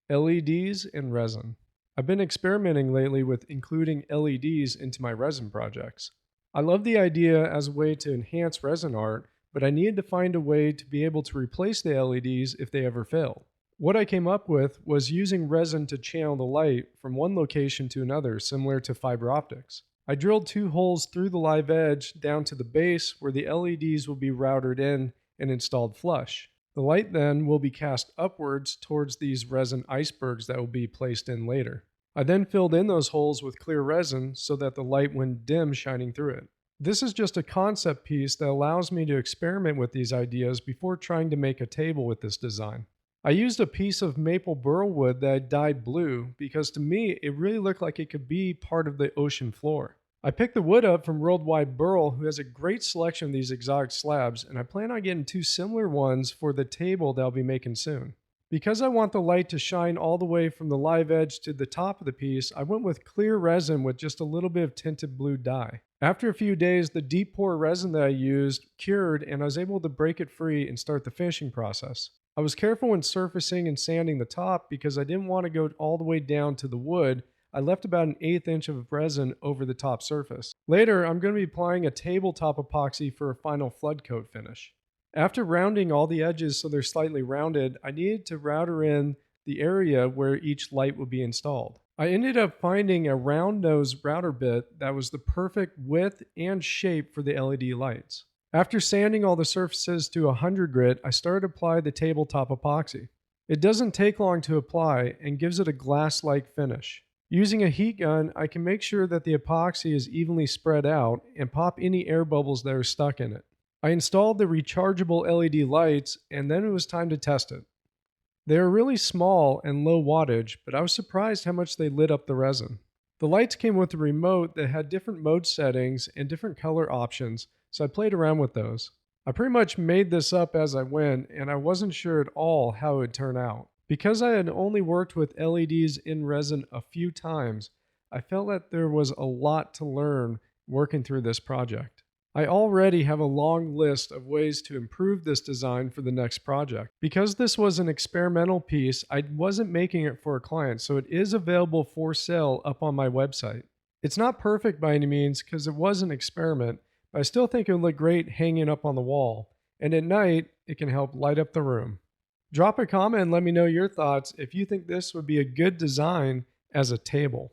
LEDs and resin. I've been experimenting lately with including LEDs into my resin projects. I love the idea as a way to enhance resin art, but I needed to find a way to be able to replace the LEDs if they ever failed. What I came up with was using resin to channel the light from one location to another, similar to fiber optics. I drilled two holes through the live edge down to the base where the LEDs will be routed in and installed flush. The light then will be cast upwards towards these resin icebergs that will be placed in later. I then filled in those holes with clear resin so that the light went dim shining through it. This is just a concept piece that allows me to experiment with these ideas before trying to make a table with this design. I used a piece of maple burl wood that I dyed blue because to me it really looked like it could be part of the ocean floor. I picked the wood up from Worldwide Burl, who has a great selection of these exotic slabs, and I plan on getting two similar ones for the table that I'll be making soon. Because I want the light to shine all the way from the live edge to the top of the piece, I went with clear resin with just a little bit of tinted blue dye. After a few days, the deep pour resin that I used cured and I was able to break it free and start the finishing process. I was careful when surfacing and sanding the top because I didn't want to go all the way down to the wood. I left about an 1/8 inch of resin over the top surface. Later, I'm going to be applying a tabletop epoxy for a final flood coat finish. After rounding all the edges so they're slightly rounded, I needed to router in the area where each light would be installed. I ended up finding a round nose router bit that was the perfect width and shape for the LED lights. After sanding all the surfaces to 100 grit, I started to apply the tabletop epoxy. It doesn't take long to apply and gives it a glass-like finish. Using a heat gun, I can make sure that the epoxy is evenly spread out and pop any air bubbles that are stuck in it. I installed the rechargeable LED lights and then it was time to test it. They are really small and low wattage, but I was surprised how much they lit up the resin. The lights came with a remote that had different mode settings and different color options, so I played around with those. I pretty much made this up as I went, and I wasn't sure at all how it would turn out. Because I had only worked with LEDs in resin a few times, I felt that there was a lot to learn working through this project. I already have a long list of ways to improve this design for the next project. Because this was an experimental piece, I wasn't making it for a client, so it is available for sale up on my website. It's not perfect by any means because it was an experiment, but I still think it would look great hanging up on the wall, and at night, it can help light up the room. Drop a comment and let me know your thoughts if you think this would be a good design as a table.